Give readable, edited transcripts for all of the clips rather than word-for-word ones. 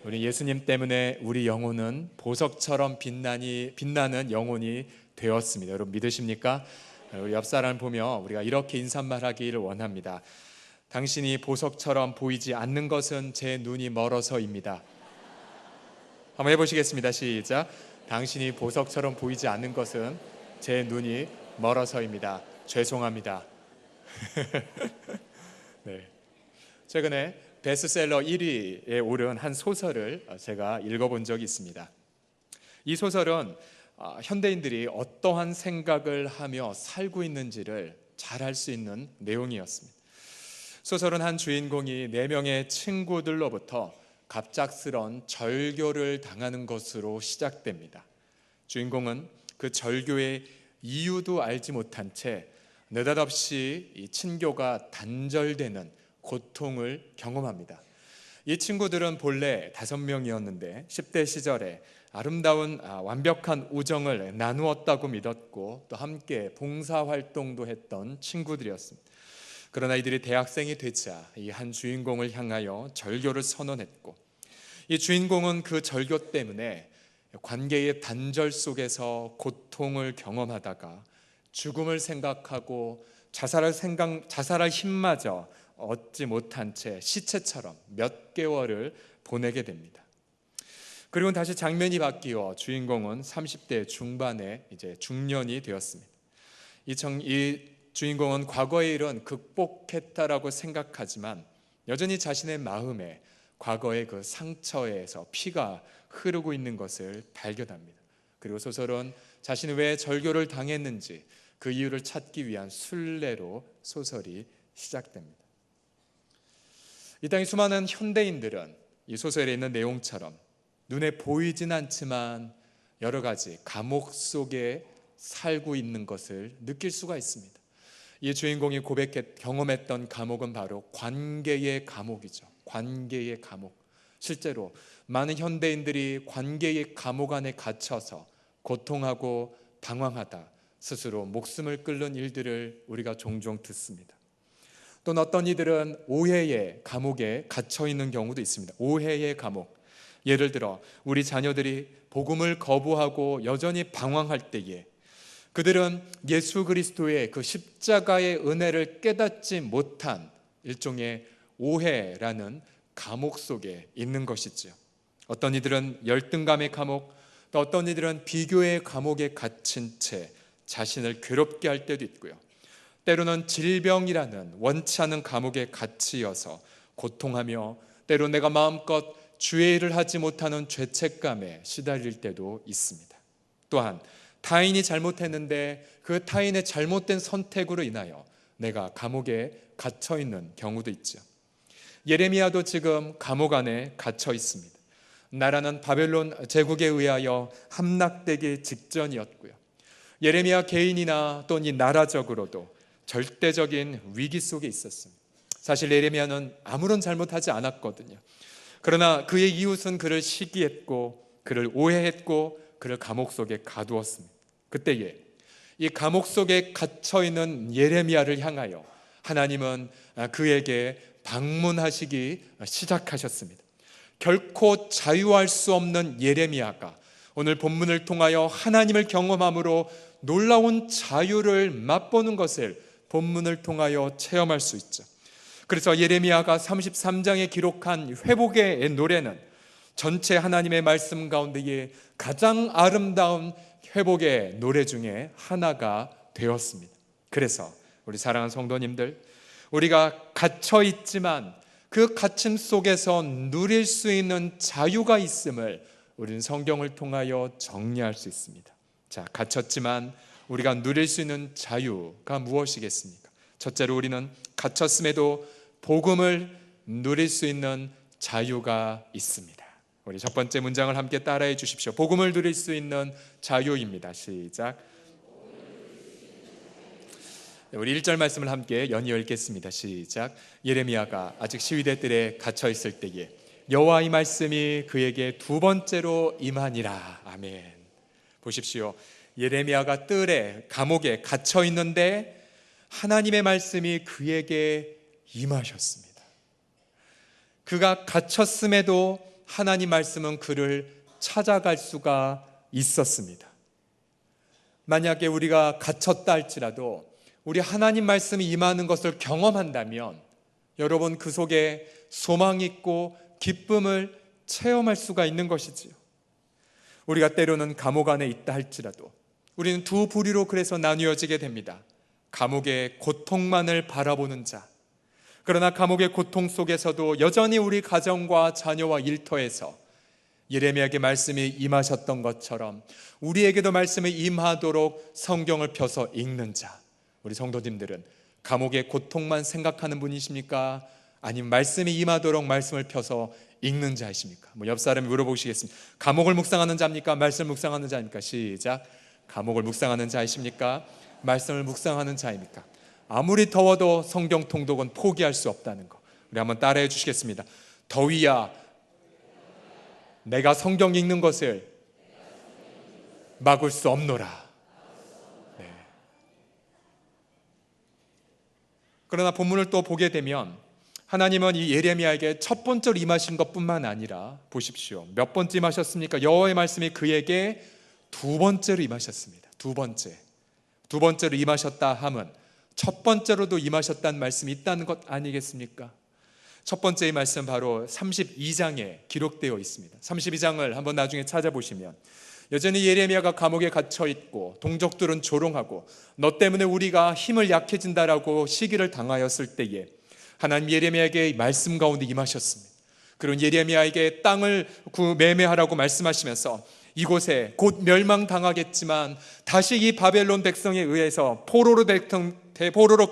우리 예수님 때문에 우리 영혼은 보석처럼 빛나는 영혼이 되었습니다. 여러분 믿으십니까? 우리 옆 사람을 보며 우리가 이렇게 인사말하기를 원합니다. 당신이 보석처럼 보이지 않는 것은 제 눈이 멀어서입니다. 한번 해보시겠습니다. 시작. 당신이 보석처럼 보이지 않는 것은 제 눈이 멀어서입니다. 죄송합니다. 네. 최근에 베스트셀러 1위에 오른 한 소설을 제가 읽어본 적이 있습니다. 이 소설은 현대인들이 어떠한 생각을 하며 살고 있는지를 잘 알 수 있는 내용이었습니다. 소설은 한 주인공이 4명의 친구들로부터 갑작스런 절교를 당하는 것으로 시작됩니다. 주인공은 그 절교의 이유도 알지 못한 채 느닷없이 이 친교가 단절되는 고통을 경험합니다. 이 친구들은 본래 5명이었는데 10대 시절에 아름다운 완벽한 우정을 나누었다고 믿었고 또 함께 봉사활동도 했던 친구들이었습니다. 그러나 이들이 대학생이 되자 이 한 주인공을 향하여 절교를 선언했고, 이 주인공은 그 절교 때문에 관계의 단절 속에서 고통을 경험하다가 죽음을 생각하고 자살할 힘마저 얻지 못한 채 시체처럼 몇 개월을 보내게 됩니다. 그리고 다시 장면이 바뀌어 주인공은 30대 중반에 이제 중년이 되었습니다. 이 주인공은 과거의 일은 극복했다라고 생각하지만 여전히 자신의 마음에 과거의 그 상처에서 피가 흐르고 있는 것을 발견합니다. 그리고 소설은 자신이 왜 절교를 당했는지 그 이유를 찾기 위한 순례로 소설이 시작됩니다. 이 땅의 수많은 현대인들은 이 소설에 있는 내용처럼 눈에 보이진 않지만 여러 가지 감옥 속에 살고 있는 것을 느낄 수가 있습니다. 이 주인공이 경험했던 감옥은 바로 관계의 감옥이죠. 관계의 감옥. 실제로 많은 현대인들이 관계의 감옥 안에 갇혀서 고통하고 방황하다 스스로 목숨을 끊는 일들을 우리가 종종 듣습니다. 또는 어떤 이들은 오해의 감옥에 갇혀 있는 경우도 있습니다. 오해의 감옥. 예를 들어 우리 자녀들이 복음을 거부하고 여전히 방황할 때에 그들은 예수 그리스도의 그 십자가의 은혜를 깨닫지 못한 일종의 오해라는 감옥 속에 있는 것이죠. 어떤 이들은 열등감의 감옥, 또 어떤 이들은 비교의 감옥에 갇힌 채 자신을 괴롭게 할 때도 있고요. 때로는 질병이라는 원치 않은 감옥에 갇히어서 고통하며 때로 내가 마음껏 주의 일을 하지 못하는 죄책감에 시달릴 때도 있습니다. 또한 타인이 잘못했는데 그 타인의 잘못된 선택으로 인하여 내가 감옥에 갇혀 있는 경우도 있죠. 예레미야도 지금 감옥 안에 갇혀 있습니다. 나라는 바벨론 제국에 의하여 함락되기 직전이었고요. 예레미야 개인이나 또는 이 나라적으로도 절대적인 위기 속에 있었습니다. 사실 예레미야는 아무런 잘못하지 않았거든요. 그러나 그의 이웃은 그를 시기했고 그를 오해했고 그를 감옥 속에 가두었습니다. 그때에 이 감옥 속에 갇혀있는 예레미야를 향하여 하나님은 그에게 방문하시기 시작하셨습니다. 결코 자유할 수 없는 예레미야가 오늘 본문을 통하여 하나님을 경험함으로 놀라운 자유를 맛보는 것을 본문을 통하여 체험할 수 있죠. 그래서 예레미야가 33장에 기록한 회복의 노래는 전체 하나님의 말씀 가운데에 가장 아름다운 회복의 노래 중에 하나가 되었습니다. 그래서 우리 사랑하는 성도님들, 우리가 갇혀 있지만 그 갇힘 속에서 누릴 수 있는 자유가 있음을 우리는 성경을 통하여 정리할 수 있습니다. 자, 갇혔지만 우리가 누릴 수 있는 자유가 무엇이겠습니까? 첫째로 우리는 갇혔음에도 복음을 누릴 수 있는 자유가 있습니다. 우리 첫 번째 문장을 함께 따라해 주십시오. 복음을 누릴 수 있는 자유입니다. 시작. 우리 1절 말씀을 함께 연이어 읽겠습니다. 시작. 예레미야가 아직 시위대 뜰에 갇혀 있을 때에 여호와의 말씀이 그에게 2번째로 임하니라. 아멘. 보십시오. 예레미야가 뜰에 감옥에 갇혀 있는데 하나님의 말씀이 그에게 임하셨습니다. 그가 갇혔음에도 하나님 말씀은 그를 찾아갈 수가 있었습니다. 만약에 우리가 갇혔다 할지라도 우리 하나님 말씀이 임하는 것을 경험한다면 여러분 그 속에 소망이 있고 기쁨을 체험할 수가 있는 것이지요. 우리가 때로는 감옥 안에 있다 할지라도 우리는 두 부류로 그래서 나뉘어지게 됩니다. 감옥의 고통만을 바라보는 자, 그러나 감옥의 고통 속에서도 여전히 우리 가정과 자녀와 일터에서 예레미야에게 말씀이 임하셨던 것처럼 우리에게도 말씀이 임하도록 성경을 펴서 읽는 자, 우리 성도님들은 감옥의 고통만 생각하는 분이십니까? 아니면 말씀이 임하도록 말씀을 펴서 읽는 자이십니까? 옆 사람이 물어보시겠습니다. 감옥을 묵상하는 자입니까? 말씀을 묵상하는 자입니까? 시작. 감옥을 묵상하는 자이십니까? 말씀을 묵상하는 자입니까? 아무리 더워도 성경 통독은 포기할 수 없다는 거, 우리 한번 따라해 주시겠습니다. 더위야 내가 성경 읽는 것을 막을 수 없노라. 네. 그러나 본문을 또 보게 되면 하나님은 이 예레미야에게 첫 번째로 임하신 것뿐만 아니라 보십시오. 몇 번째 임하셨습니까? 여호와의 말씀이 그에게 두 번째로 임하셨습니다. 두 번째로 임하셨다 함은 첫 번째로도 임하셨다는 말씀이 있다는 것 아니겠습니까? 첫 번째의 말씀 바로 32장에 기록되어 있습니다. 32장을 한번 나중에 찾아보시면 여전히 예레미야가 감옥에 갇혀 있고 동족들은 조롱하고 너 때문에 우리가 힘을 약해진다라고 시기를 당하였을 때에 하나님 예레미야에게 말씀 가운데 임하셨습니다. 그런 예레미야에게 땅을 매매하라고 말씀하시면서 이곳에 곧 멸망당하겠지만 다시 이 바벨론 백성에 의해서 포로로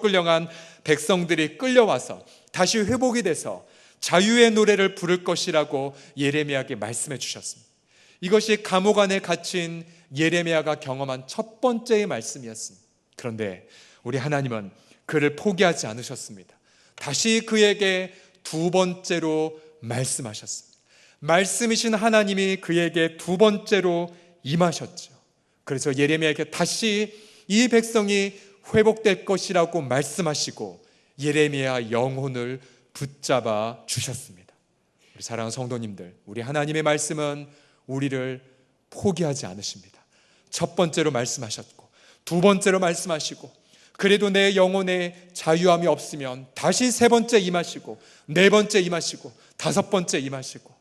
끌려간 백성들이 끌려와서 다시 회복이 돼서 자유의 노래를 부를 것이라고 예레미야에게 말씀해 주셨습니다. 이것이 감옥 안에 갇힌 예레미야가 경험한 첫 번째의 말씀이었습니다. 그런데 우리 하나님은 그를 포기하지 않으셨습니다. 다시 그에게 두 번째로 말씀하셨습니다. 말씀이신 하나님이 그에게 두 번째로 임하셨죠. 그래서 예레미야에게 다시 이 백성이 회복될 것이라고 말씀하시고 예레미야 영혼을 붙잡아 주셨습니다. 우리 사랑하는 성도님들, 우리 하나님의 말씀은 우리를 포기하지 않으십니다. 첫 번째로 말씀하셨고 두 번째로 말씀하시고 그래도 내 영혼에 자유함이 없으면 다시 세 번째 임하시고 네 번째 임하시고 다섯 번째 임하시고,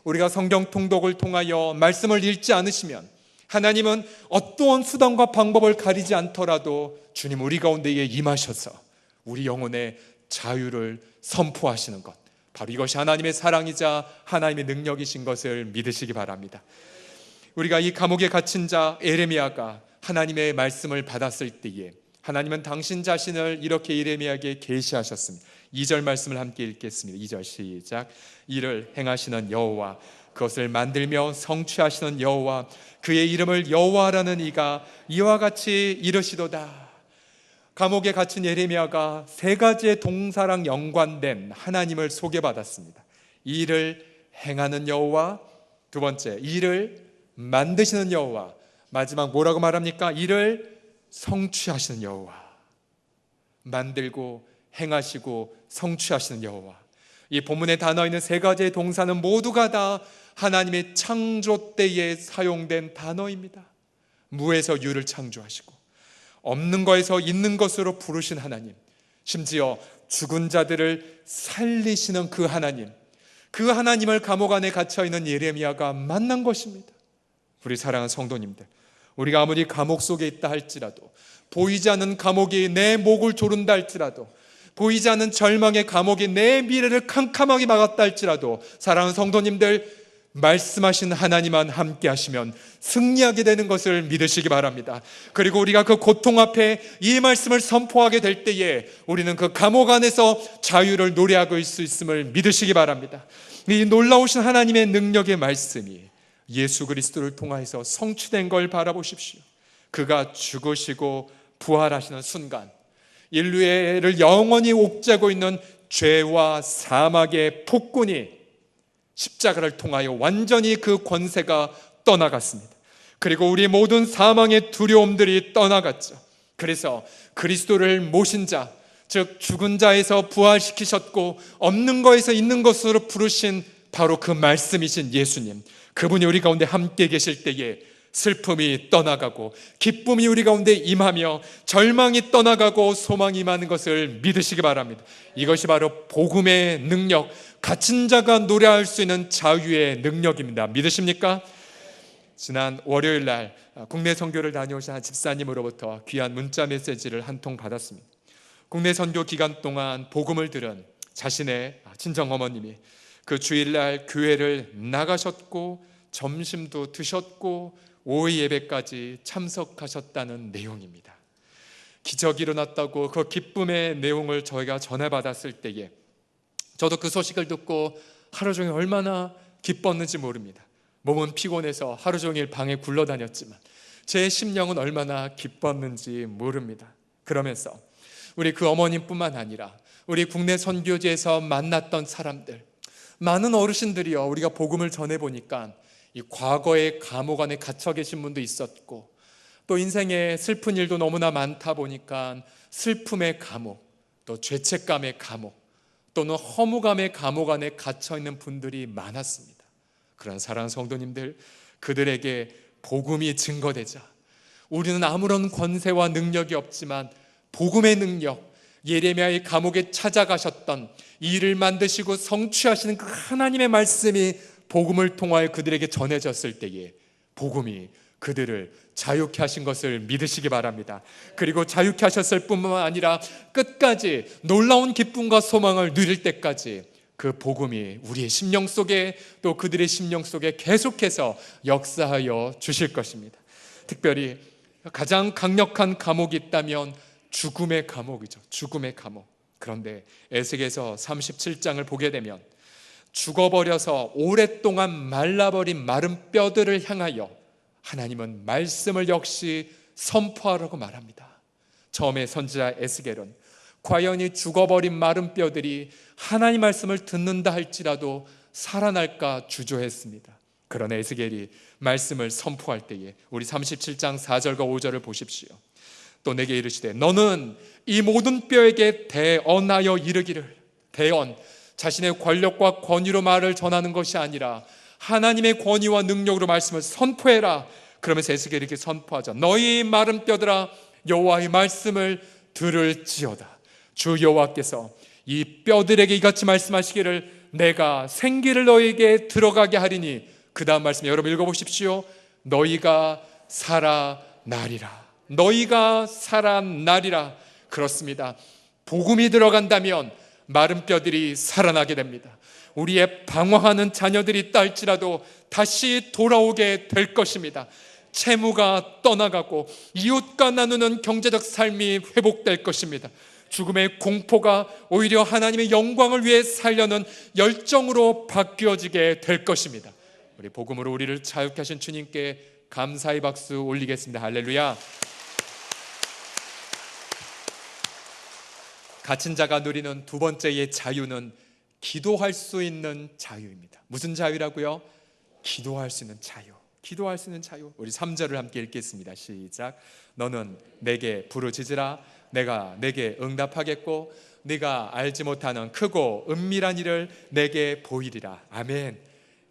우리가 성경 통독을 통하여 말씀을 읽지 않으시면 하나님은 어떠한 수단과 방법을 가리지 않더라도 주님 우리 가운데에 임하셔서 우리 영혼의 자유를 선포하시는 것, 바로 이것이 하나님의 사랑이자 하나님의 능력이신 것을 믿으시기 바랍니다. 우리가 이 감옥에 갇힌 자 예레미야가 하나님의 말씀을 받았을 때에 하나님은 당신 자신을 이렇게 예레미야에게 계시하셨습니다. 2절 말씀을 함께 읽겠습니다. 2절 시작. 이를 행하시는 여호와, 그것을 만들며 성취하시는 여호와, 그의 이름을 여호와라는 이가 이와 같이 이르시도다. 감옥에 갇힌 예레미야가 세 가지의 동사랑 연관된 하나님을 소개받았습니다. 이를 행하는 여호와, 두 번째 이를 만드시는 여호와, 마지막 뭐라고 말합니까? 이를 성취하시는 여호와. 만들고 행하시고 성취하시는 여호와. 이 본문의 단어에 있는 세 가지의 동사는 모두가 다 하나님의 창조 때에 사용된 단어입니다. 무에서 유를 창조하시고 없는 것에서 있는 것으로 부르신 하나님, 심지어 죽은 자들을 살리시는 그 하나님, 그 하나님을 감옥 안에 갇혀있는 예레미야가 만난 것입니다. 우리 사랑하는 성도님들, 우리가 아무리 감옥 속에 있다 할지라도, 보이지 않는 감옥이 내 목을 조른다 할지라도, 보이지 않는 절망의 감옥이 내 미래를 캄캄하게 막았다 할지라도, 사랑하는 성도님들, 말씀하신 하나님만 함께 하시면 승리하게 되는 것을 믿으시기 바랍니다. 그리고 우리가 그 고통 앞에 이 말씀을 선포하게 될 때에 우리는 그 감옥 안에서 자유를 노래하고 있을 수 있음을 믿으시기 바랍니다. 이 놀라우신 하나님의 능력의 말씀이 예수 그리스도를 통하여서 성취된 걸 바라보십시오. 그가 죽으시고 부활하시는 순간 인류를 영원히 옥죄고 있는 죄와 사막의 폭군이 십자가를 통하여 완전히 그 권세가 떠나갔습니다. 그리고 우리 모든 사망의 두려움들이 떠나갔죠. 그래서 그리스도를 모신 자, 즉 죽은 자에서 부활시키셨고 없는 것에서 있는 것으로 부르신 바로 그 말씀이신 예수님, 그분이 우리 가운데 함께 계실 때에 슬픔이 떠나가고 기쁨이 우리 가운데 임하며 절망이 떠나가고 소망이 임하는 것을 믿으시기 바랍니다. 이것이 바로 복음의 능력, 갇힌 자가 노래할 수 있는 자유의 능력입니다. 믿으십니까? 지난 월요일 날 국내 선교를 다녀오신 한 집사님으로부터 귀한 문자 메시지를 한 통 받았습니다. 국내 선교 기간 동안 복음을 들은 자신의 친정 어머님이 그 주일날 교회를 나가셨고 점심도 드셨고 오후 예배까지 참석하셨다는 내용입니다. 기적이 일어났다고 그 기쁨의 내용을 저희가 전해받았을 때에 저도 그 소식을 듣고 하루 종일 얼마나 기뻤는지 모릅니다. 몸은 피곤해서 하루 종일 방에 굴러다녔지만 제 심령은 얼마나 기뻤는지 모릅니다. 그러면서 우리 그 어머님뿐만 아니라 우리 국내 선교지에서 만났던 사람들, 많은 어르신들이요, 우리가 복음을 전해보니까 이 과거의 감옥 안에 갇혀 계신 분도 있었고 또 인생에 슬픈 일도 너무나 많다 보니까 슬픔의 감옥, 또 죄책감의 감옥, 또는 허무감의 감옥 안에 갇혀 있는 분들이 많았습니다. 그런 사랑하는 성도님들, 그들에게 복음이 증거되자 우리는 아무런 권세와 능력이 없지만 복음의 능력, 예레미야의 감옥에 찾아가셨던 이 일을 만드시고 성취하시는 그 하나님의 말씀이 복음을 통하여 그들에게 전해졌을 때에 복음이 그들을 자유케 하신 것을 믿으시기 바랍니다. 그리고 자유케 하셨을 뿐만 아니라 끝까지 놀라운 기쁨과 소망을 누릴 때까지 그 복음이 우리의 심령 속에 또 그들의 심령 속에 계속해서 역사하여 주실 것입니다. 특별히 가장 강력한 감옥이 있다면 죽음의 감옥이죠. 죽음의 감옥. 그런데 에스겔서 37장을 보게 되면 죽어버려서 오랫동안 말라버린 마른 뼈들을 향하여 하나님은 말씀을 역시 선포하라고 말합니다. 처음에 선지자 에스겔은 과연 이 죽어버린 마른 뼈들이 하나님 말씀을 듣는다 할지라도 살아날까 주저했습니다. 그러나 에스겔이 말씀을 선포할 때에 우리 37장 4절과 5절을 보십시오. 또 내게 이르시되 너는 이 모든 뼈에게 대언하여 이르기를, 대언, 자신의 권력과 권위로 말을 전하는 것이 아니라 하나님의 권위와 능력으로 말씀을 선포해라. 그러면서 에스겔이 이렇게 선포하죠. 너희 마른 뼈들아 여호와의 말씀을 들을지어다. 주 여호와께서 이 뼈들에게 이같이 말씀하시기를 내가 생기를 너희에게 들어가게 하리니, 그 다음 말씀 여러분 읽어보십시오. 너희가 살아나리라. 너희가 살아나리라. 그렇습니다. 복음이 들어간다면 마른 뼈들이 살아나게 됩니다. 우리의 방황하는 자녀들이 있다 할지라도 다시 돌아오게 될 것입니다. 채무가 떠나가고 이웃과 나누는 경제적 삶이 회복될 것입니다. 죽음의 공포가 오히려 하나님의 영광을 위해 살려는 열정으로 바뀌어지게 될 것입니다. 우리 복음으로 우리를 자유케 하신 주님께 감사의 박수 올리겠습니다. 할렐루야. 갇힌 자가 누리는 두 번째의 자유는 기도할 수 있는 자유입니다. 무슨 자유라고요? 기도할 수 있는 자유. 기도할 수 있는 자유. 우리 3절을 함께 읽겠습니다. 시작. 너는 내게 부르짖으라. 내가 내게 응답하겠고 네가 알지 못하는 크고 은밀한 일을 내게 보이리라. 아멘.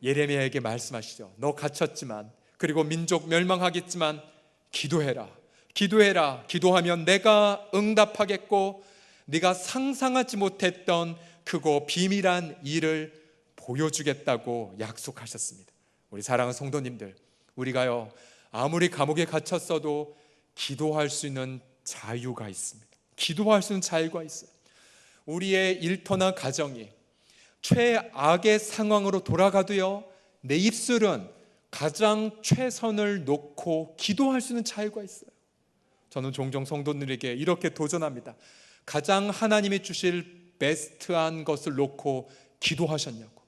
예레미야에게 말씀하시죠. 너 갇혔지만, 그리고 민족 멸망하겠지만 기도해라. 기도해라. 기도하면 내가 응답하겠고 네가 상상하지 못했던 크고 비밀한 일을 보여주겠다고 약속하셨습니다. 우리 사랑하는 성도님들, 우리가요 아무리 감옥에 갇혔어도 기도할 수 있는 자유가 있습니다. 기도할 수 있는 자유가 있어요. 우리의 일터나 가정이 최악의 상황으로 돌아가도요 내 입술은 가장 최선을 놓고 기도할 수 있는 자유가 있어요. 저는 종종 성도들에게 이렇게 도전합니다. 가장 하나님이 주실 베스트한 것을 놓고 기도하셨냐고,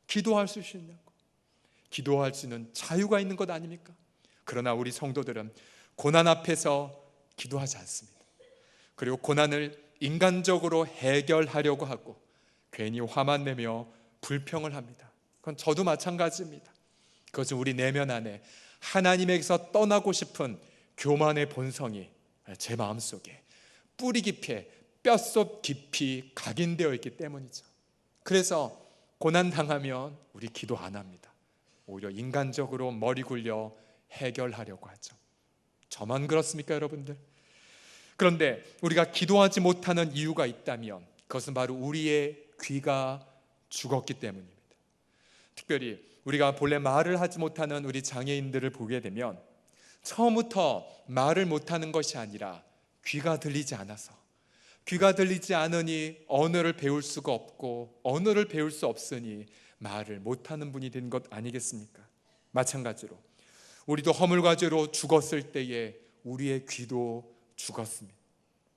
기도할 수 있냐고. 기도할 수 있는 자유가 있는 것 아닙니까? 그러나 우리 성도들은 고난 앞에서 기도하지 않습니다. 그리고 고난을 인간적으로 해결하려고 하고 괜히 화만 내며 불평을 합니다. 그건 저도 마찬가지입니다. 그것은 우리 내면 안에 하나님에게서 떠나고 싶은 교만의 본성이 제 마음속에 뿌리 깊이 뼛속 깊이 각인되어 있기 때문이죠. 그래서 고난 당하면 우리 기도 안 합니다. 오히려 인간적으로 머리 굴려 해결하려고 하죠. 저만 그렇습니까, 여러분들? 그런데 우리가 기도하지 못하는 이유가 있다면 그것은 바로 우리의 귀가 죽었기 때문입니다. 특별히 우리가 본래 말을 하지 못하는 우리 장애인들을 보게 되면 처음부터 말을 못하는 것이 아니라 귀가 들리지 않아서, 귀가 들리지 않으니 언어를 배울 수가 없고 언어를 배울 수 없으니 말을 못하는 분이 된 것 아니겠습니까? 마찬가지로 우리도 허물과 죄로 죽었을 때에 우리의 귀도 죽었습니다.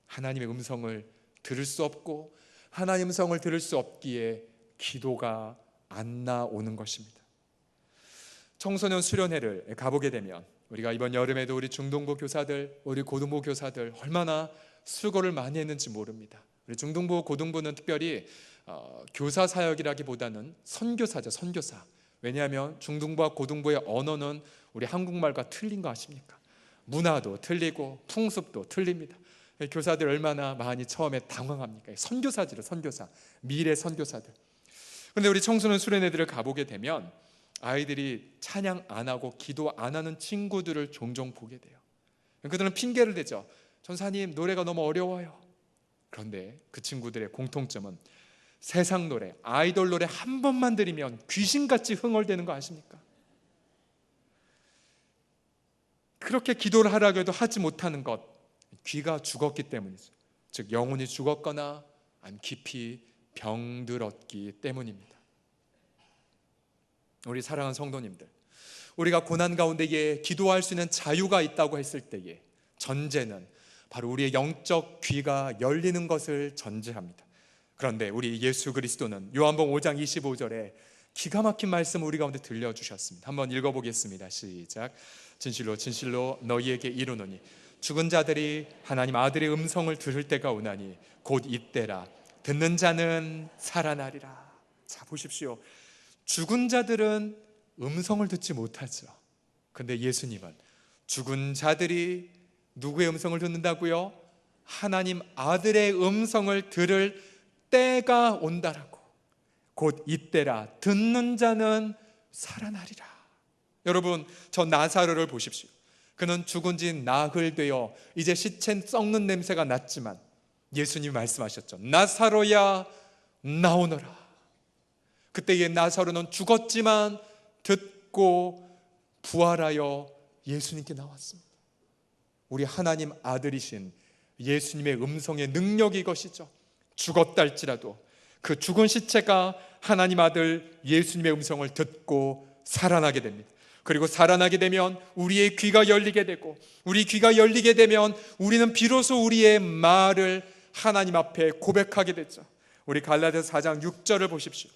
하나님의 음성을 들을 수 없고 하나님의 음성을 들을 수 없기에 기도가 안 나오는 것입니다. 청소년 수련회를 가보게 되면 우리가 이번 여름에도 우리 중동부 교사들, 우리 고등부 교사들 얼마나 수고를 많이 했는지 모릅니다. 우리 중등부, 고등부는 특별히 교사 사역이라기보다는 선교사죠, 선교사. 왜냐하면 중등부와 고등부의 언어는 우리 한국말과 틀린 거 아십니까? 문화도 틀리고 풍습도 틀립니다. 교사들 얼마나 많이 처음에 당황합니까? 선교사지로, 선교사, 미래 선교사들. 그런데 우리 청소년 수련회들을 가보게 되면 아이들이 찬양 안 하고 기도 안 하는 친구들을 종종 보게 돼요. 그들은 핑계를 대죠. 전사님, 노래가 너무 어려워요. 그런데 그 친구들의 공통점은 세상 노래, 아이돌 노래 한 번만 들으면 귀신같이 흥얼대는 거 아십니까? 그렇게 기도를 하라고 해도 하지 못하는 것, 귀가 죽었기 때문이죠. 즉 영혼이 죽었거나 아니면 깊이 병들었기 때문입니다. 우리 사랑하는 성도님들, 우리가 고난 가운데에 기도할 수 있는 자유가 있다고 했을 때에 전제는 바로 우리의 영적 귀가 열리는 것을 전제합니다. 그런데 우리 예수 그리스도는 요한복음 5장 25절에 기가 막힌 말씀 우리 가운데 들려주셨습니다. 한번 읽어보겠습니다. 시작. 진실로 진실로 너희에게 이르노니 죽은 자들이 하나님 아들의 음성을 들을 때가 오나니 곧 이때라. 듣는 자는 살아나리라. 자, 보십시오. 죽은 자들은 음성을 듣지 못하죠. 근데 예수님은 죽은 자들이 누구의 음성을 듣는다고요? 하나님 아들의 음성을 들을 때가 온다라고. 곧 이때라. 듣는 자는 살아나리라. 여러분, 저 나사로를 보십시오. 그는 죽은 지 나흘 되어 이제 시체 썩는 냄새가 났지만 예수님이 말씀하셨죠. 나사로야 나오너라. 그때의 나사로는 죽었지만 듣고 부활하여 예수님께 나왔습니다. 우리 하나님 아들이신 예수님의 음성의 능력이 이것이죠. 죽었다 할지라도 그 죽은 시체가 하나님 아들 예수님의 음성을 듣고 살아나게 됩니다. 그리고 살아나게 되면 우리의 귀가 열리게 되고, 우리 귀가 열리게 되면 우리는 비로소 우리의 말을 하나님 앞에 고백하게 되죠. 우리 갈라디아서 4장 6절을 보십시오.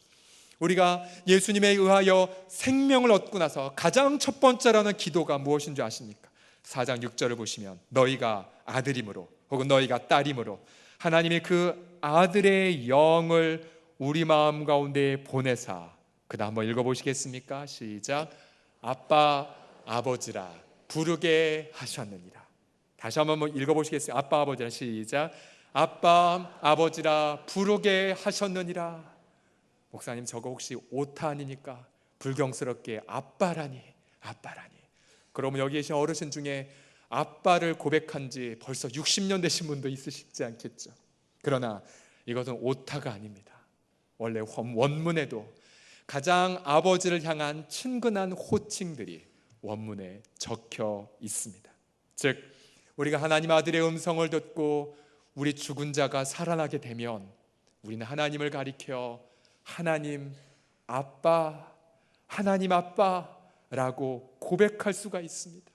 우리가 예수님에 의하여 생명을 얻고 나서 가장 첫 번째라는 기도가 무엇인 줄 아십니까? 4장 6절을 보시면 너희가 아들임으로 혹은 너희가 딸임으로 하나님이 그 아들의 영을 우리 마음 가운데 보내사, 그 다음 한번 읽어보시겠습니까? 시작. 아빠 아버지라 부르게 하셨느니라. 다시 한번 읽어보시겠어요? 아빠 아버지라. 시작. 아빠 아버지라 부르게 하셨느니라. 목사님, 저거 혹시 오타 아닙니까? 불경스럽게 아빠라니, 아빠라니. 그러면 여기 계신 어르신 중에 아빠를 고백한 지 벌써 60년 되신 분도 있으시지 않겠죠? 그러나 이것은 오타가 아닙니다. 원래 원문에도 가장 아버지를 향한 친근한 호칭들이 원문에 적혀 있습니다. 즉 우리가 하나님 아들의 음성을 듣고 우리 죽은 자가 살아나게 되면 우리는 하나님을 가리켜 하나님 아빠, 하나님 아빠라고 고백할 수가 있습니다.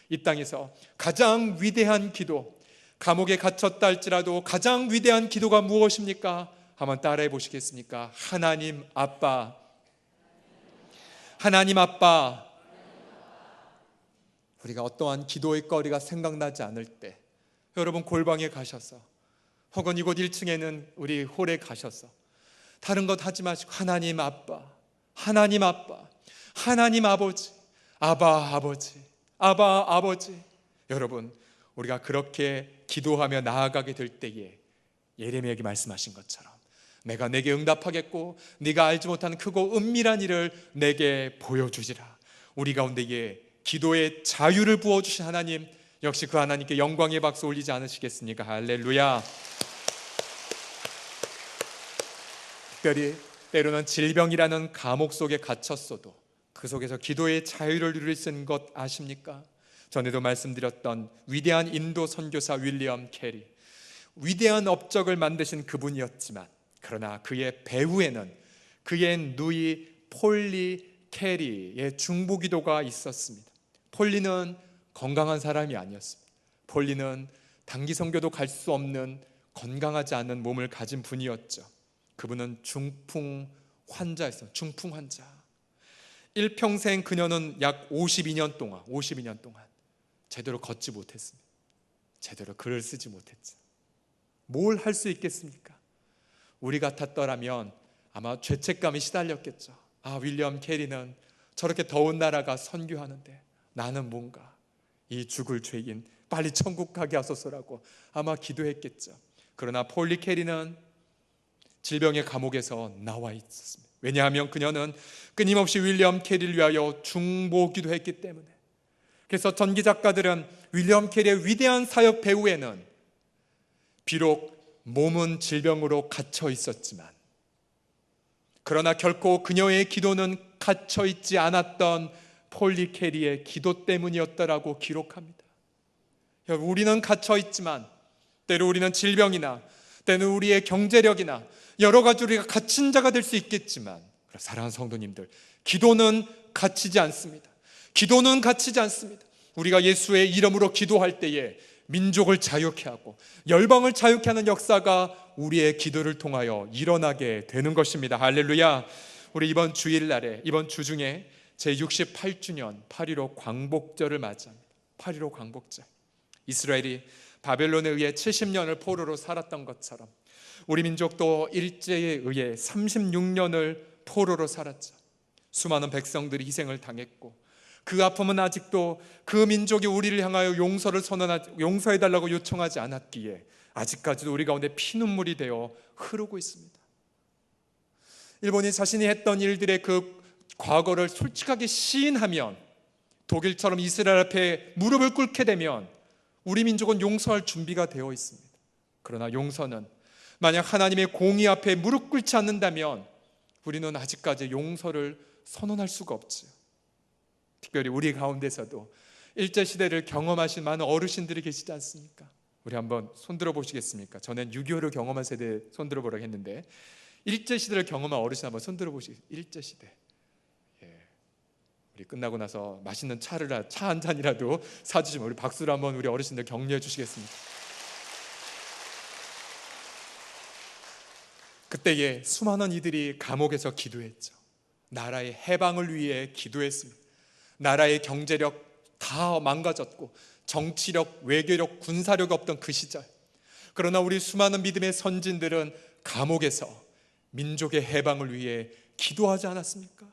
이 땅에서 가장 위대한 기도, 감옥에 갇혔다 할지라도 가장 위대한 기도가 무엇입니까? 한번 따라해 보시겠습니까? 하나님 아빠, 하나님 아빠. 우리가 어떠한 기도의 거리가 생각나지 않을 때 여러분 골방에 가셔서 혹은 이곳 1층에는 우리 홀에 가셔서 다른 것 하지 마시고 하나님 아빠, 하나님 아빠, 하나님 아버지, 아바 아버지, 아바 아버지. 여러분, 우리가 그렇게 기도하며 나아가게 될 때에 예레미야에게 말씀하신 것처럼 내가 내게 응답하겠고 네가 알지 못한 크고 은밀한 일을 내게 보여주지라. 우리 가운데에 기도의 자유를 부어주신 하나님, 역시 그 하나님께 영광의 박수 올리지 않으시겠습니까? 할렐루야. 특별히 때로는 질병이라는 감옥 속에 갇혔어도 그 속에서 기도의 자유를 누릴 수 있는 것 아십니까? 전에도 말씀드렸던 위대한 인도 선교사 윌리엄 캐리, 위대한 업적을 만드신 그분이었지만, 그러나 그의 배후에는 그의 누이 폴리 캐리의 중보기도가 있었습니다. 폴리는 건강한 사람이 아니었습니다. 폴리는 단기 선교도 갈 수 없는 건강하지 않은 몸을 가진 분이었죠. 그분은 중풍 환자였어요. 중풍 환자. 일평생 그녀는 약 52년 동안 제대로 걷지 못했습니다. 제대로 글을 쓰지 못했죠. 뭘 할 수 있겠습니까? 우리 같았더라면 아마 죄책감이 시달렸겠죠. 윌리엄 캐리는 저렇게 더운 나라가 선교하는데 나는 뭔가 이 죽을 죄인 빨리 천국 가게 하소서라고 아마 기도했겠죠. 그러나 폴리 캐리는 질병의 감옥에서 나와 있었습니다. 왜냐하면 그녀는 끊임없이 윌리엄 캐리를 위하여 중보기도 했기 때문에. 그래서 전기 작가들은 윌리엄 캐리의 위대한 사역 배후에는 비록 몸은 질병으로 갇혀 있었지만, 그러나 결코 그녀의 기도는 갇혀 있지 않았던 폴리 캐리의 기도 때문이었다라고 기록합니다. 우리는 갇혀 있지만, 때로 우리는 질병이나 때는 우리의 경제력이나 여러 가지 우리가 갇힌 자가 될 수 있겠지만, 사랑하는 성도님들, 기도는 갇히지 않습니다. 기도는 갇히지 않습니다. 우리가 예수의 이름으로 기도할 때에 민족을 자유케 하고 열방을 자유케 하는 역사가 우리의 기도를 통하여 일어나게 되는 것입니다. 할렐루야. 우리 이번 주일날에, 이번 주 중에 제68주년 8.15 광복절을 맞이합니다. 8.15 광복절. 이스라엘이 바벨론에 의해 70년을 포로로 살았던 것처럼 우리 민족도 일제에 의해 36년을 포로로 살았죠. 수많은 백성들이 희생을 당했고, 그 아픔은 아직도 그 민족이 우리를 향하여 용서해달라고 요청하지 않았기에 아직까지도 우리 가운데 피눈물이 되어 흐르고 있습니다. 일본이 자신이 했던 일들의 그 과거를 솔직하게 시인하면, 독일처럼 이스라엘 앞에 무릎을 꿇게 되면 우리 민족은 용서할 준비가 되어 있습니다. 그러나 용서는 만약 하나님의 공의 앞에 무릎 꿇지 않는다면 우리는 아직까지 용서를 선언할 수가 없지요. 특별히 우리 가운데서도 일제시대를 경험하신 많은 어르신들이 계시지 않습니까? 우리 한번 손들어 보시겠습니까? 저는 6.25를 경험한 세대 손들어 보라고 했는데, 일제시대를 경험한 어르신 한번 손들어 보시겠습니까? 일제시대. 우리 끝나고 나서 맛있는 차 한 잔이라도 사주시면 우리 박수로 한번 우리 어르신들 격려해 주시겠습니까? 그때에 수많은 이들이 감옥에서 기도했죠. 나라의 해방을 위해 기도했습니다. 나라의 경제력 다 망가졌고 정치력, 외교력, 군사력이 없던 그 시절, 그러나 우리 수많은 믿음의 선진들은 감옥에서 민족의 해방을 위해 기도하지 않았습니까?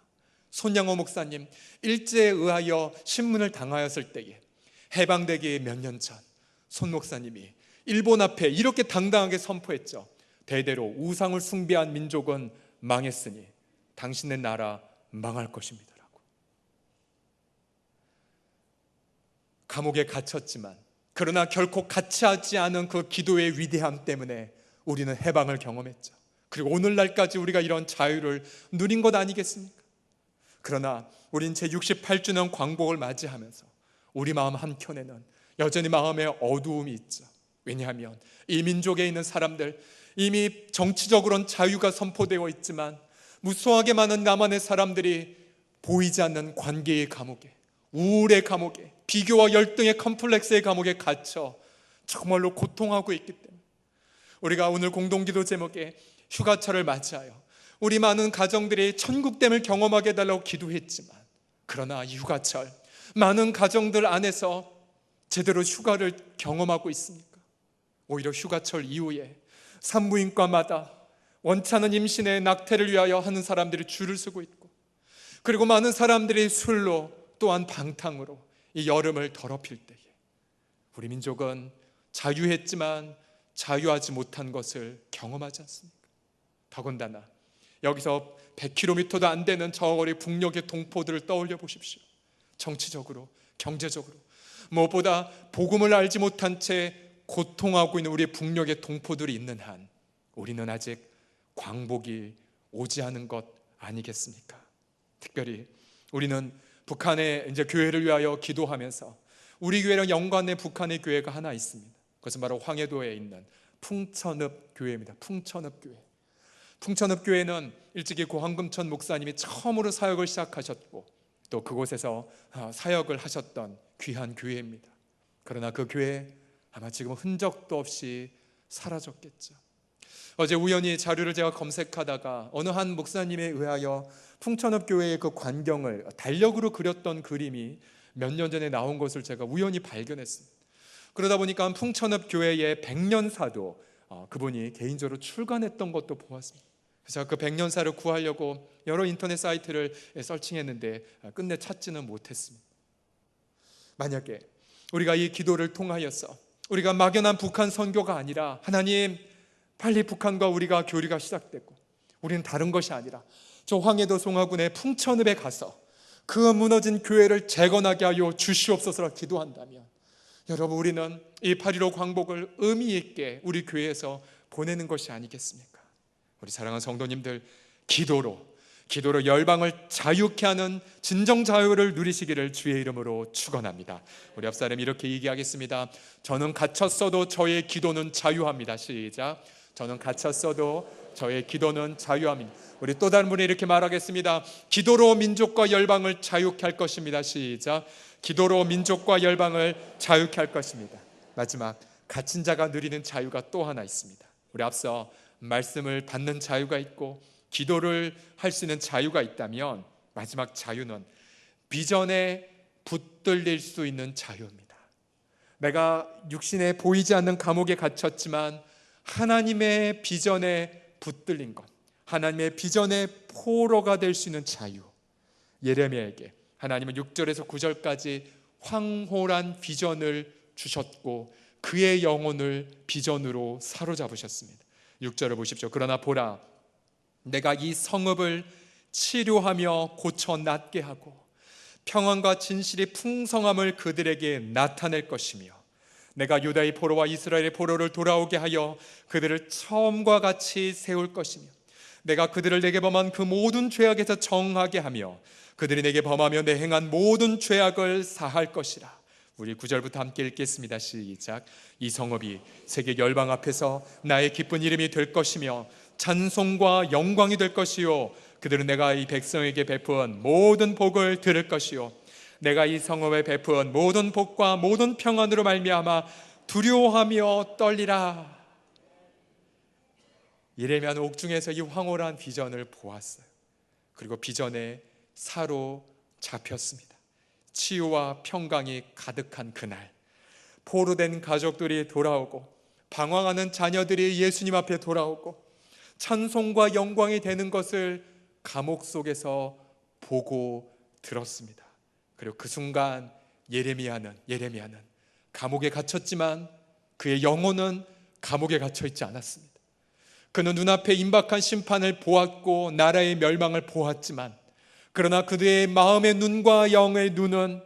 손양호 목사님, 일제에 의하여 신문을 당하였을 때에 해방되기 몇 년 전 손 목사님이 일본 앞에 이렇게 당당하게 선포했죠. 대대로 우상을 숭배한 민족은 망했으니 당신의 나라 망할 것입니다. 감옥에 갇혔지만, 그러나 결코 갇히지 않은 그 기도의 위대함 때문에 우리는 해방을 경험했죠. 그리고 오늘날까지 우리가 이런 자유를 누린 것 아니겠습니까? 그러나 우린 제68주년 광복을 맞이하면서 우리 마음 한켠에는 여전히 마음에 어두움이 있죠. 왜냐하면 이 민족에 있는 사람들, 이미 정치적으로는 자유가 선포되어 있지만 무수하게 많은 남한의 사람들이 보이지 않는 관계의 감옥에, 우울의 감옥에, 비교와 열등의 컴플렉스의 감옥에 갇혀 정말로 고통하고 있기 때문에 우리가 오늘 공동기도 제목에 휴가철을 맞이하여 우리 많은 가정들이 천국됨을 경험하게 해달라고 기도했지만, 그러나 이 휴가철 많은 가정들 안에서 제대로 휴가를 경험하고 있습니까? 오히려 휴가철 이후에 산부인과마다 원치 않은 임신의 낙태를 위하여 하는 사람들이 줄을 서고 있고, 그리고 많은 사람들이 술로 또한 방탕으로 이 여름을 더럽힐 때에 우리 민족은 자유했지만 자유하지 못한 것을 경험하지 않습니까? 더군다나 여기서 100km도 안 되는 저 거리 북녘의 동포들을 떠올려 보십시오. 정치적으로, 경제적으로, 무엇보다 복음을 알지 못한 채 고통하고 있는 우리 북녘의 동포들이 있는 한 우리는 아직 광복이 오지 않은 것 아니겠습니까? 특별히 우리는 북한의 이제 교회를 위하여 기도하면서 우리 교회랑 연관된 북한의 교회가 하나 있습니다. 그것은 바로 황해도에 있는 풍천읍 교회입니다. 풍천읍 교회. 풍천읍 교회는 일찍이 고황금천 목사님이 처음으로 사역을 시작하셨고 또 그곳에서 사역을 하셨던 귀한 교회입니다. 그러나 그 교회 아마 지금 흔적도 없이 사라졌겠죠. 어제 우연히 자료를 제가 검색하다가 어느 한 목사님에 의하여 풍천읍 교회의 그 광경을 달력으로 그렸던 그림이 몇 년 전에 나온 것을 제가 우연히 발견했습니다. 그러다 보니까 풍천읍 교회의 백년사도 그분이 개인적으로 출간했던 것도 보았습니다. 그래서 그 백년사를 구하려고 여러 인터넷 사이트를 서칭했는데 끝내 찾지는 못했습니다. 만약에 우리가 이 기도를 통하여서 우리가 막연한 북한 선교가 아니라 하나님 빨리 북한과 우리가 교류가 시작되고 우리는 다른 것이 아니라 저 황해도 송화군의 풍천읍에 가서 그 무너진 교회를 재건하게 하여 주시옵소서라 기도한다면 여러분 우리는 이 8.15 광복을 의미 있게 우리 교회에서 보내는 것이 아니겠습니까? 우리 사랑하는 성도님들 기도로 열방을 자유케 하는 진정 자유를 누리시기를 주의 이름으로 축원합니다. 우리 앞사람 이렇게 얘기하겠습니다. 저는 갇혔어도 저의 기도는 자유합니다. 시작. 저는 갇혔어도 저의 기도는 자유합니다. 우리 또 다른 분이 이렇게 말하겠습니다. 기도로 민족과 열방을 자유케 할 것입니다. 시작. 기도로 민족과 열방을 자유케 할 것입니다. 마지막 갇힌 자가 누리는 자유가 또 하나 있습니다. 우리 앞서 말씀을 받는 자유가 있고 기도를 할 수 있는 자유가 있다면 마지막 자유는 비전에 붙들릴 수 있는 자유입니다. 내가 육신에 보이지 않는 감옥에 갇혔지만 하나님의 비전에 붙들린 것, 하나님의 비전의 포로가 될 수 있는 자유. 예레미야에게 하나님은 6절에서 9절까지 황홀한 비전을 주셨고 그의 영혼을 비전으로 사로잡으셨습니다. 6절을 보십시오. 그러나 보라, 내가 이 성읍을 치료하며 고쳐 낫게 하고 평안과 진실이 풍성함을 그들에게 나타낼 것이며 내가 유다의 포로와 이스라엘의 포로를 돌아오게 하여 그들을 처음과 같이 세울 것이며 내가 그들을 내게 범한 그 모든 죄악에서 정하게 하며 그들이 내게 범하며 내 행한 모든 죄악을 사할 것이라. 우리 9절부터 함께 읽겠습니다. 시작. 이 성읍이 세계 열방 앞에서 나의 기쁜 이름이 될 것이며 찬송과 영광이 될 것이요 그들은 내가 이 백성에게 베푼 모든 복을 들을 것이요 내가 이 성읍에 베푼 모든 복과 모든 평안으로 말미암아 두려워하며 떨리라. 예레미야는 옥중에서 이 황홀한 비전을 보았어요. 그리고 비전에 사로잡혔습니다. 치유와 평강이 가득한 그날 포로된 가족들이 돌아오고 방황하는 자녀들이 예수님 앞에 돌아오고 찬송과 영광이 되는 것을 감옥 속에서 보고 들었습니다. 그리고 그 순간 예레미야는 감옥에 갇혔지만 그의 영혼은 감옥에 갇혀 있지 않았습니다. 그는 눈앞에 임박한 심판을 보았고 나라의 멸망을 보았지만 그러나 그의 마음의 눈과 영의 눈은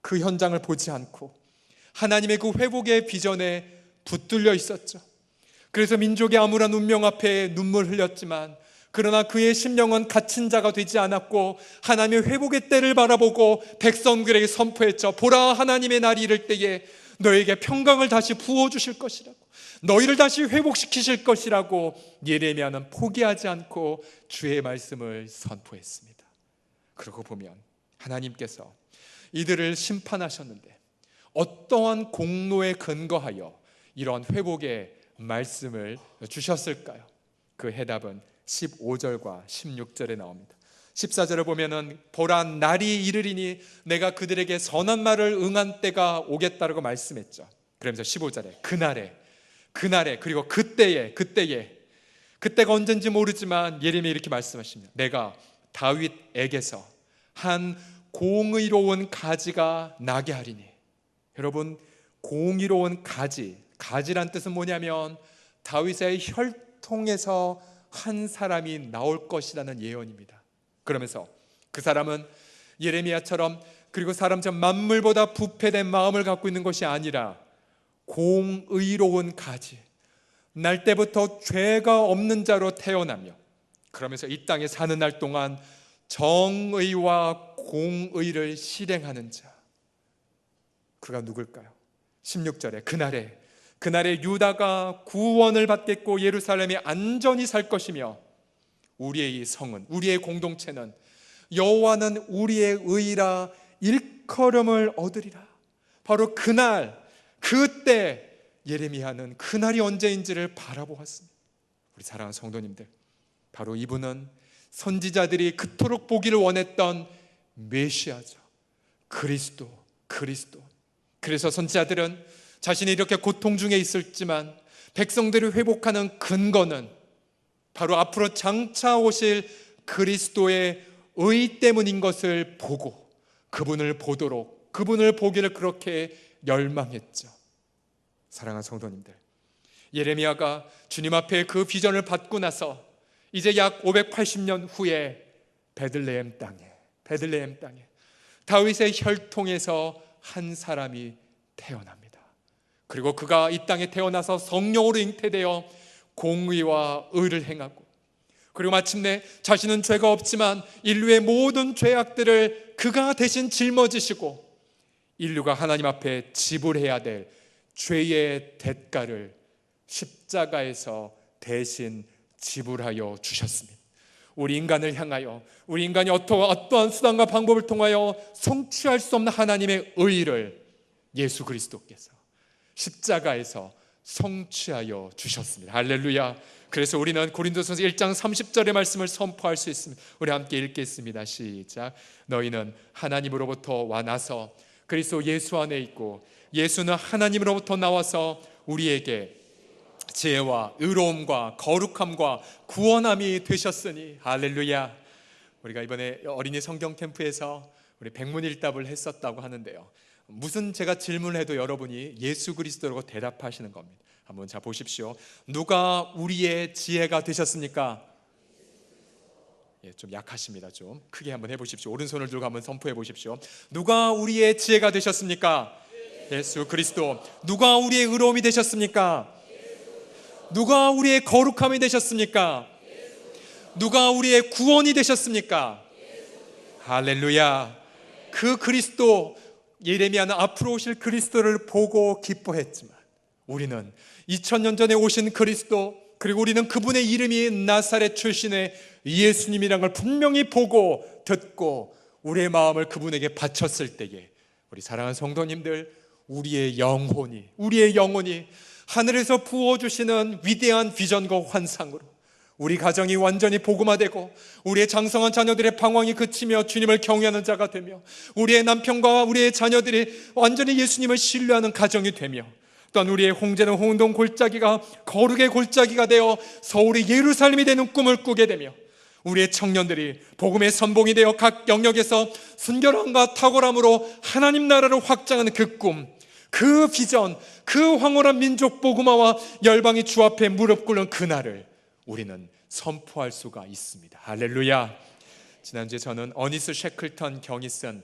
그 현장을 보지 않고 하나님의 그 회복의 비전에 붙들려 있었죠. 그래서 민족의 암울한 운명 앞에 눈물 흘렸지만 그러나 그의 심령은 갇힌 자가 되지 않았고 하나님의 회복의 때를 바라보고 백성들에게 선포했죠. 보라, 하나님의 날이 이를 때에 너에게 평강을 다시 부어주실 것이라고, 너희를 다시 회복시키실 것이라고 예레미야는 포기하지 않고 주의 말씀을 선포했습니다. 그러고 보면 하나님께서 이들을 심판하셨는데 어떠한 공로에 근거하여 이러한 회복의 말씀을 주셨을까요? 그 해답은 15절과 16절에 나옵니다. 14절을 보면은 보라, 날이 이르리니 내가 그들에게 선한 말을 응한 때가 오겠다라고 말씀했죠. 그러면서 15절에 그날에 그리고 그때가 언젠지 모르지만 예레미야 이렇게 말씀하십니다. 내가 다윗에게서 한 공의로운 가지가 나게 하리니. 여러분, 공의로운 가지란 뜻은 뭐냐면 다윗의 혈통에서 한 사람이 나올 것이라는 예언입니다. 그러면서 그 사람은 예레미야처럼 그리고 사람처럼 만물보다 부패된 마음을 갖고 있는 것이 아니라 공의로운 가지, 날 때부터 죄가 없는 자로 태어나며 그러면서 이 땅에 사는 날 동안 정의와 공의를 실행하는 자, 그가 누굴까요? 16절에 그날에 유다가 구원을 받겠고 예루살렘이 안전히 살 것이며 우리의 이 성은, 우리의 공동체는 여호와는 우리의 의라 일컬음을 얻으리라. 바로 그날, 그때 예레미야는 그날이 언제인지를 바라보았습니다. 우리 사랑하는 성도님들, 바로 이분은 선지자들이 그토록 보기를 원했던 메시아죠. 그리스도. 그래서 선지자들은 자신이 이렇게 고통 중에 있었지만 백성들을 회복하는 근거는 바로 앞으로 장차 오실 그리스도의 의 때문인 것을 보고 그분을 보기를 그렇게 열망했죠. 사랑하는 성도님들, 예레미야가 주님 앞에 그 비전을 받고 나서 이제 약 580년 후에 베들레헴 땅에 다윗의 혈통에서 한 사람이 태어납니다. 그리고 그가 이 땅에 태어나서 성령으로 잉태되어 공의와 의를 행하고, 그리고 마침내 자신은 죄가 없지만 인류의 모든 죄악들을 그가 대신 짊어지시고 인류가 하나님 앞에 지불해야 될 죄의 대가를 십자가에서 대신 지불하여 주셨습니다. 우리 인간을 향하여, 우리 인간이 어떠한 수단과 방법을 통하여 성취할 수 없는 하나님의 의를 예수 그리스도께서 십자가에서 성취하여 주셨습니다. 할렐루야. 그래서 우리는 고린도전서 1장 30절의 말씀을 선포할 수 있습니다. 우리 함께 읽겠습니다. 시작. 너희는 하나님으로부터 와 나서 그리스도 예수 안에 있고 예수는 하나님으로부터 나와서 우리에게 지혜와 의로움과 거룩함과 구원함이 되셨으니. 할렐루야. 우리가 이번에 어린이 성경 캠프에서 우리 백문일답을 했었다고 하는데요, 무슨 제가 질문해도 여러분이 예수 그리스도라고 대답하시는 겁니다. 한번 자 보십시오. 누가 우리의 지혜가 되셨습니까? 좀 약하십니다. 좀 크게 한번 해보십시오. 오른손을 들고 한번 선포해 보십시오. 누가 우리의 지혜가 되셨습니까? 예수 그리스도. 누가 우리의 의로움이 되셨습니까? 누가 우리의 거룩함이 되셨습니까? 누가 우리의 구원이 되셨습니까? 할렐루야. 그 그리스도, 예레미야는 앞으로 오실 그리스도를 보고 기뻐했지만 우리는 2000년 전에 오신 그리스도, 그리고 우리는 그분의 이름이 나사렛 출신의 예수님이라는 걸 분명히 보고 듣고 우리의 마음을 그분에게 바쳤을 때에 우리 사랑하는 성도님들, 우리의 영혼이 하늘에서 부어주시는 위대한 비전과 환상으로 우리 가정이 완전히 복음화되고 우리의 장성한 자녀들의 방황이 그치며 주님을 경외하는 자가 되며 우리의 남편과 우리의 자녀들이 완전히 예수님을 신뢰하는 가정이 되며 또한 우리의 홍제는 홍동 골짜기가 거룩의 골짜기가 되어 서울이 예루살렘이 되는 꿈을 꾸게 되며 우리의 청년들이 복음의 선봉이 되어 각 영역에서 순결함과 탁월함으로 하나님 나라를 확장하는 그 꿈, 그 비전, 그 황홀한 민족 복음화와 열방이 주 앞에 무릎 꿇는 그날을 우리는 선포할 수가 있습니다. 할렐루야. 지난주에 저는 어니스 셰클턴 경이 쓴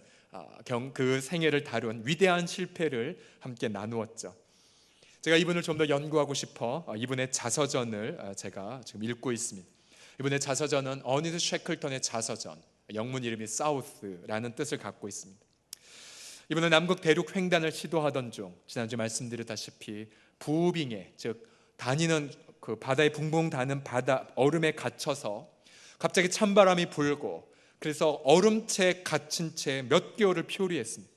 그 생애를 다룬 위대한 실패를 함께 나누었죠. 제가 이분을 좀 더 연구하고 싶어 이분의 자서전을 제가 지금 읽고 있습니다. 이분의 자서전은 어니스 셰클턴의 자서전, 영문 이름이 사우스라는 뜻을 갖고 있습니다. 이분은 남극 대륙 횡단을 시도하던 중 지난주 말씀드렸다시피 부빙에, 즉 다니는 그 바다에 붕붕 다는 바다 얼음에 갇혀서 갑자기 찬바람이 불고 그래서 얼음채 갇힌 채 몇 개월을 표류했습니다.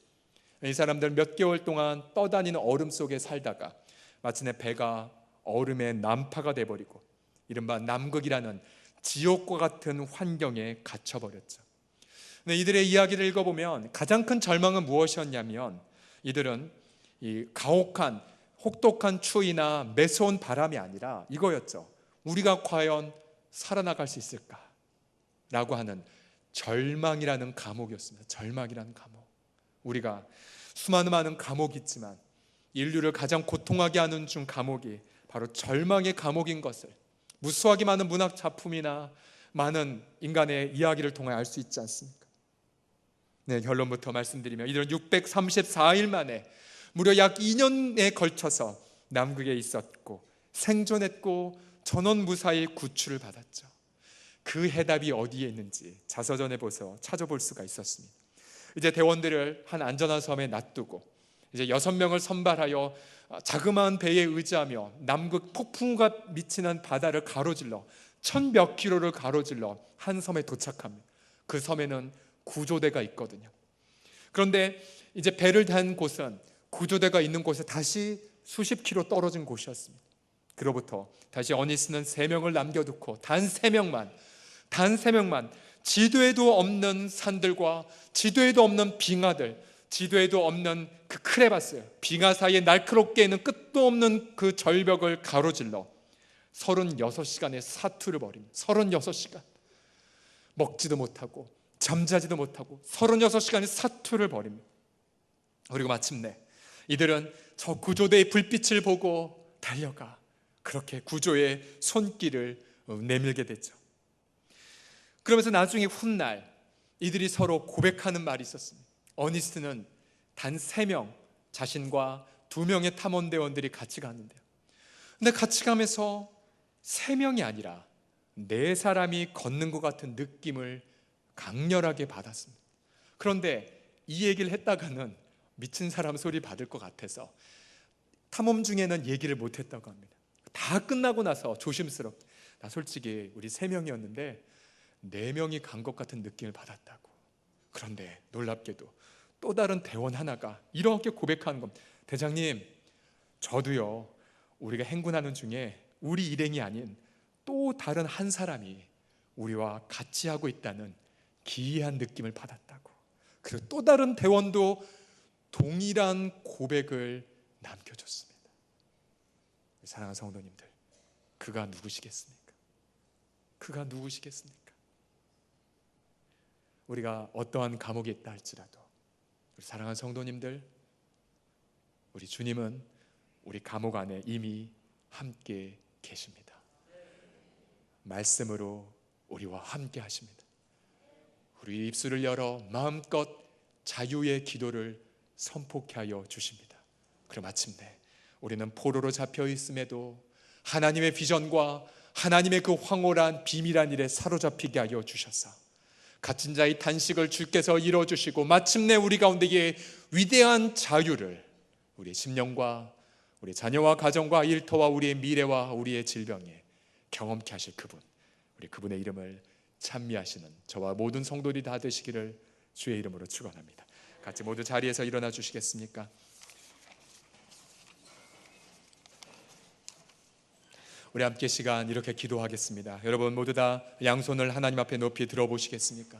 이 사람들 몇 개월 동안 떠다니는 얼음 속에 살다가 마침내 배가 얼음의 난파가 돼버리고 이른바 남극이라는 지옥과 같은 환경에 갇혀버렸죠. 근데 이들의 이야기를 읽어보면 가장 큰 절망은 무엇이었냐면 이들은 이 가혹한 혹독한 추위나 매서운 바람이 아니라 이거였죠. 우리가 과연 살아나갈 수 있을까? 라고 하는 절망이라는 감옥이었습니다. 절망이라는 감옥. 우리가 수많은 많은 감옥이 있지만 인류를 가장 고통하게 하는 중 감옥이 바로 절망의 감옥인 것을 무수하게 많은 문학 작품이나 많은 인간의 이야기를 통해 알 수 있지 않습니까? 네, 결론부터 말씀드리면 이들은 634일 만에 무려 약 2년에 걸쳐서 남극에 있었고 생존했고 전원 무사히 구출을 받았죠. 그 해답이 어디에 있는지 자서전에 보서 찾아볼 수가 있었습니다. 이제 대원들을 한 안전한 섬에 놔두고 이제 6명을 선발하여 자그마한 배에 의지하며 남극 폭풍우가 미치는 바다를 가로질러 1000몇 킬로를 가로질러 한 섬에 도착합니다. 그 섬에는 구조대가 있거든요. 그런데 이제 배를 단 곳은 구조대가 있는 곳에 다시 수십 킬로 떨어진 곳이었습니다. 그로부터 다시 어니스는 3명을 남겨두고 단 3명만 지도에도 없는 산들과 지도에도 없는 빙하들, 지도에도 없는 그 크레바스, 빙하 사이에 날카롭게 있는 끝도 없는 그 절벽을 가로질러 36시간의 사투를 벌입니다. 36시간 먹지도 못하고 잠자지도 못하고 36시간의 사투를 벌입니다. 그리고 마침내 이들은 저 구조대의 불빛을 보고 달려가 그렇게 구조의 손길을 내밀게 됐죠. 그러면서 나중에 훗날 이들이 서로 고백하는 말이 있었습니다. 어니스트는 단 3명, 자신과 2명의 탐험대원들이 같이 갔는데요. 근데 같이 가면서 3명이 아니라 4사람이 걷는 것 같은 느낌을 강렬하게 받았습니다. 그런데 이 얘기를 했다가는 미친 사람 소리 받을 것 같아서 탐험 중에는 얘기를 못했다고 합니다. 다 끝나고 나서 조심스럽게 나 솔직히 우리 3명이었는데 4명이 간 것 같은 느낌을 받았다고. 그런데 놀랍게도 또 다른 대원 하나가 이렇게 고백하는 겁니다. 대장님, 저도요 우리가 행군하는 중에 우리 일행이 아닌 또 다른 한 사람이 우리와 같이 하고 있다는 기이한 느낌을 받았다고. 그리고 또 다른 대원도 동일한 고백을 남겨줬습니다. 사랑하는 성도님들, 그가 누구시겠습니까? 그가 누구시겠습니까? 우리가 어떠한 감옥에 있다 할지라도 우리 사랑하는 성도님들, 우리 주님은 우리 감옥 안에 이미 함께 계십니다. 말씀으로 우리와 함께 하십니다. 우리 입술을 열어 마음껏 자유의 기도를 선포케 하여 주십니다. 그리고 마침내 우리는 포로로 잡혀 있음에도 하나님의 비전과 하나님의 그 황홀한 비밀한 일에 사로잡히게 하여 주셔서 갇힌 자의 탄식을 주께서 이뤄주시고 마침내 우리 가운데에 위대한 자유를 우리의 심령과 우리 자녀와 가정과 일터와 우리의 미래와 우리의 질병에 경험케 하실 그분, 우리 그분의 이름을 찬미하시는 저와 모든 성도들이 다 되시기를 주의 이름으로 축원합니다. 같이 모두 자리에서 일어나 주시겠습니까? 우리 함께 시간 이렇게 기도하겠습니다. 여러분 모두 다 양손을 하나님 앞에 높이 들어보시겠습니까?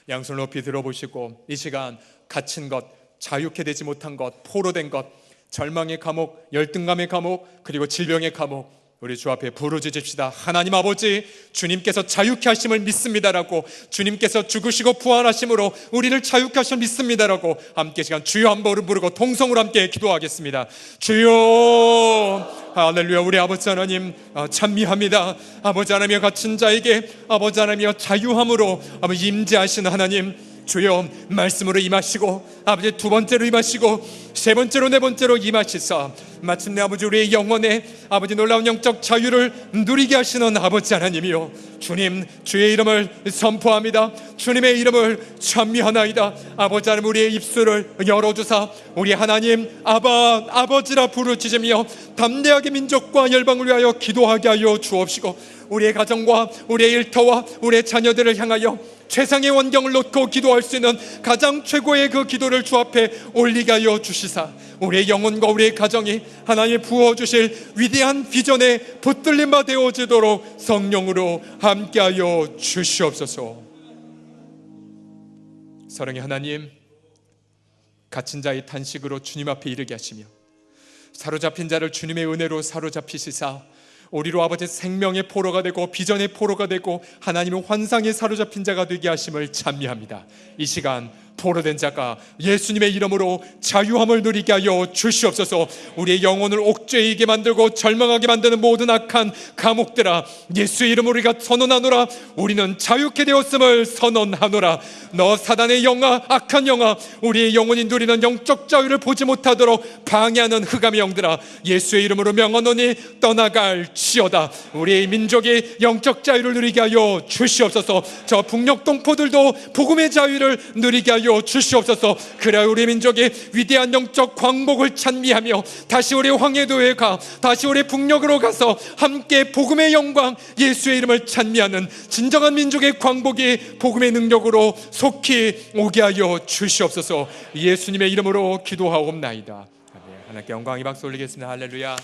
양손을 높이 들어보시고 이 시간 갇힌 것, 자유케 되지 못한 것, 포로된 것, 절망의 감옥, 열등감의 감옥, 그리고 질병의 감옥, 우리 주 앞에 부르짖읍시다. 하나님 아버지, 주님께서 자유케 하심을 믿습니다라고, 주님께서 죽으시고 부활하심으로 우리를 자유케 하심을 믿습니다라고 함께 시간 주여 한 번을 부르고 동성으로 함께 기도하겠습니다. 주여, 할렐루야. 우리 아버지 하나님 찬미합니다. 아버지 하나님의 갇힌 자에게 아버지 하나님의 자유함으로 아버지 임재하시는 하나님, 주여 말씀으로 임하시고 아버지 두 번째로 임하시고 세 번째로 네 번째로 임하시사 마침내 아버지 우리의 영혼에 아버지 놀라운 영적 자유를 누리게 하시는 아버지 하나님이요, 주님 주의 이름을 선포합니다. 주님의 이름을 찬미하나이다. 아버지 하나님 우리의 입술을 열어주사 우리 하나님 아버지라 부르짖으며 담대하게 민족과 열방을 위하여 기도하게 하여 주옵시고 우리의 가정과 우리의 일터와 우리의 자녀들을 향하여 최상의 원경을 놓고 기도할 수 있는 가장 최고의 그 기도를 주 앞에 올리게 하여 주시사 우리의 영혼과 우리의 가정이 하나님 부어주실 위대한 비전에 붙들림 바 되어지도록 성령으로 함께하여 주시옵소서. 사랑의 하나님, 갇힌 자의 탄식으로 주님 앞에 이르게 하시며 사로잡힌 자를 주님의 은혜로 사로잡히시사 우리로 아버지 생명의 포로가 되고 비전의 포로가 되고 하나님의 환상에 사로잡힌 자가 되게 하심을 찬미합니다. 이 시간 포로된 자가 예수님의 이름으로 자유함을 누리게 하여 주시옵소서. 우리의 영혼을 옥죄이게 만들고 절망하게 만드는 모든 악한 감옥들아, 예수의 이름으로 우리가 선언하노라. 우리는 자유케 되었음을 선언하노라. 너 사단의 영아, 악한 영아, 우리의 영혼이 누리는 영적 자유를 보지 못하도록 방해하는 흑암의 영들아, 예수의 이름으로 명하노니 떠나갈지어다. 우리의 민족이 영적 자유를 누리게 하여 주시옵소서. 저 북녘 동포들도 복음의 자유를 누리게 하여 주시옵소서. 그래야 우리 민족이 위대한 영적 광복을 찬미하며 다시 우리 황해도에 가, 다시 우리 북녘으로 가서 함께 복음의 영광, 예수의 이름을 찬미하는 진정한 민족의 광복이 복음의 능력으로 속히 오게 하여 주시옵소서. 예수님의 이름으로 기도하옵나이다. 아멘. 하나님께 영광이 박수 올리겠습니다. 할렐루야.